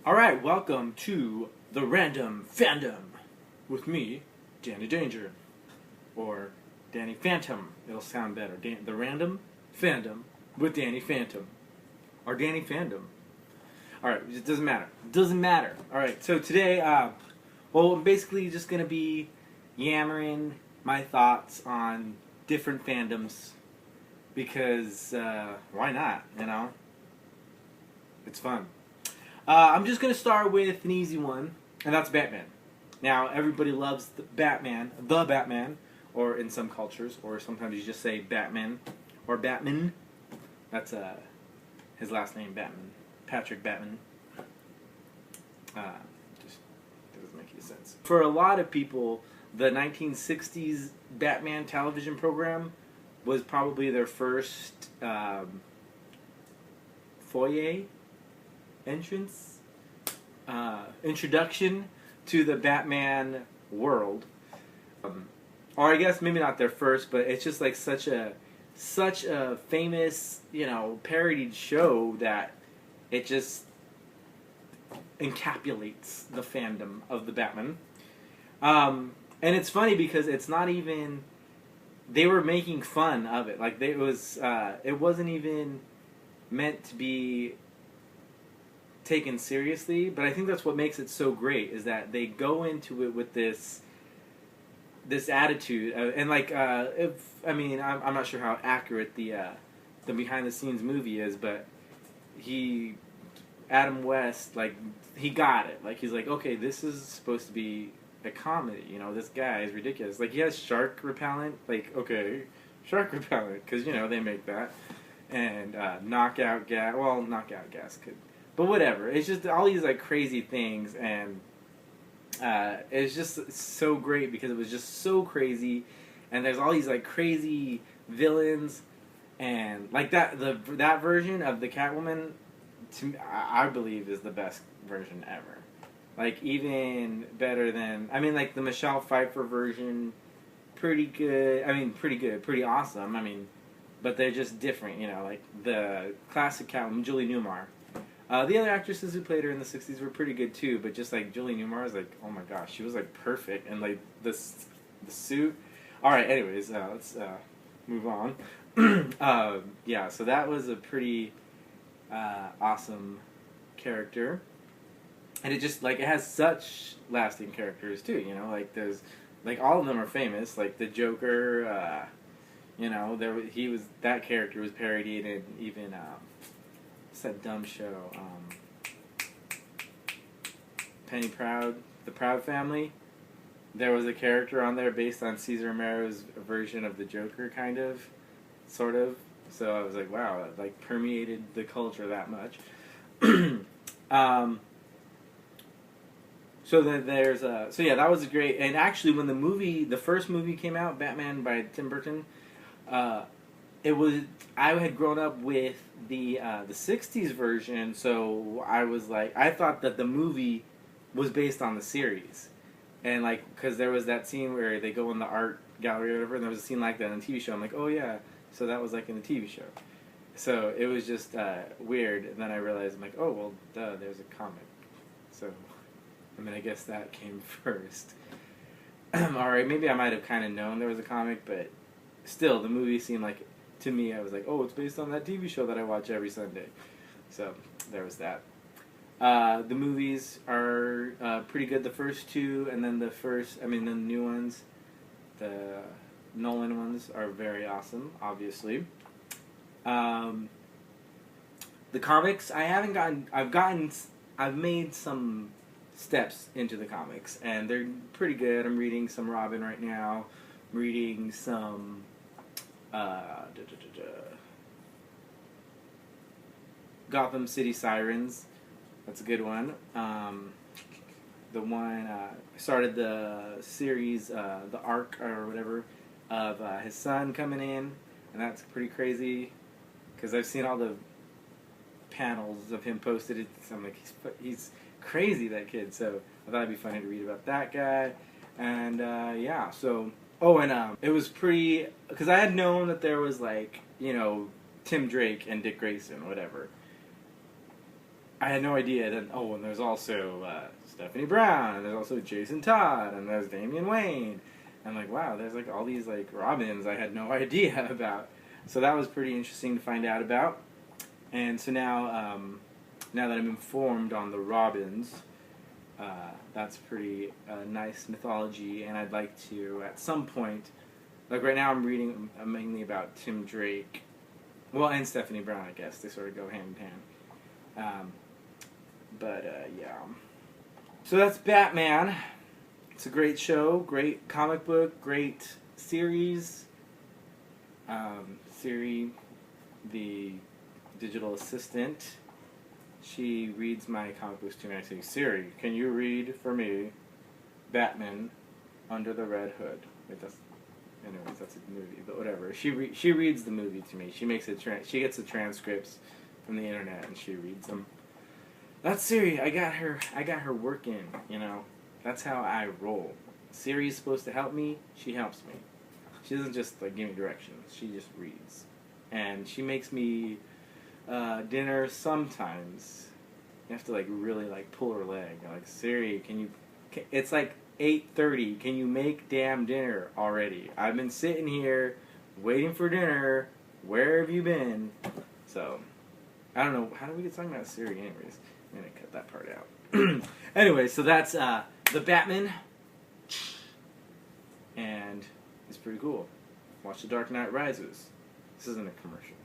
Alright, welcome to the Random Fandom with me, Danny Danger. Or Danny Phantom. It'll sound better. The Random Fandom with Danny Phantom. Or Danny Fandom. Alright, it doesn't matter. It doesn't matter. Alright, so today, I'm basically just going to be yammering my thoughts on different fandoms. Because, why not, you know? It's fun. I'm just going to start with an easy one, and that's Batman. Now, everybody loves the Batman, or in some cultures, or sometimes you just say Batman, or Batman. That's his last name, Batman. Patrick Batman. Just doesn't make any sense. For a lot of people, the 1960s Batman television program was probably their first foyer entrance, introduction to the Batman world, or I guess maybe not their first, but it's just like such a famous, parodied show that it just encapsulates the fandom of the Batman. And it's funny because it's not even, they were making fun of it. Like it wasn't even meant to be taken seriously, but I think that's what makes it so great, is that they go into it with this attitude, and I'm not sure how accurate the behind the scenes movie is, but Adam West, like, he got it. Like, he's like, okay, this is supposed to be a comedy, this guy is ridiculous. Like, he has shark repellent, like, okay, shark repellent, because, they make that, and knockout gas could, but whatever. It's just all these like crazy things, and it's just so great because it was just so crazy, and there's all these like crazy villains, and like that version of the Catwoman, to me, I believe is the best version ever. Like even better than like the Michelle Pfeiffer version, pretty good. Pretty awesome. But they're just different. Like the classic Catwoman, Julie Newmar. The other actresses who played her in the 60s were pretty good too, but just like Julie Newmar is like, oh my gosh, she was like perfect, and like the suit. Alright, anyways, let's move on. So that was a pretty awesome character. And it just, like, it has such lasting characters too, like there's, like, all of them are famous, like the Joker, that character was parodied in even, what's that dumb show? Penny Proud, The Proud Family. There was a character on there based on Cesar Romero's version of the Joker, kind of, sort of. So I was like, wow, it like permeated the culture that much. That was great. And actually, when the first movie came out, Batman by Tim Burton, I had grown up with the 60s version, so I was like, I thought that the movie was based on the series, and like, because there was that scene where they go in the art gallery or whatever, and there was a scene like that in the TV show. I'm like, oh yeah, so that was like in the TV show. So it was just weird, and then I realized, I'm like, oh well, duh, there's a comic. So I guess that came first. Alright, maybe I might have kind of known there was a comic, but still, the movie seemed like, to me, I was like, oh, it's based on that TV show that I watch every Sunday. So, there was that. The movies are pretty good, the first two, and then the new ones, the Nolan ones, are very awesome, obviously. The comics, I've made some steps into the comics, and they're pretty good. I'm reading some Robin right now. I'm reading some Gotham City Sirens. That's a good one. The one started the series, the arc or whatever, of his son coming in, and that's pretty crazy because I've seen all the panels of him posted. I'm like, he's crazy, that kid. So I thought it'd be funny to read about that guy, and it was pretty, because I had known that there was like Tim Drake and Dick Grayson, whatever. I had no idea. Then and there's also Stephanie Brown, and there's also Jason Todd, and there's Damian Wayne. I'm like, wow, there's like all these like Robins I had no idea about. So that was pretty interesting to find out about. And so now, now that I'm informed on the Robins, that's pretty nice mythology, and I'd like to, at some point, like right now I'm reading mainly about Tim Drake, well, and Stephanie Brown, I guess. They sort of go hand in hand. Yeah. So that's Batman. It's a great show, great comic book, great series. Siri, the digital assistant, she reads my comic books to me. I say, Siri, can you read for me Batman Under the Red Hood? Wait, anyways, that's a movie, but whatever. She reads the movie to me. She makes she gets the transcripts from the internet and she reads them. That's Siri. I got her working, you know. That's how I roll. Siri's supposed to help me. She helps me. She doesn't just like give me directions. She just reads, and she makes me dinner sometimes. You have to like really like pull her leg. Like, Siri, it's like 8:30. Can you make damn dinner already? I've been sitting here waiting for dinner. Where have you been? So I don't know. How do we get talking about Siri anyways? I'm gonna cut that part out. Anyway, so that's the Batman, and it's pretty cool. Watch The Dark Knight Rises. This isn't a commercial.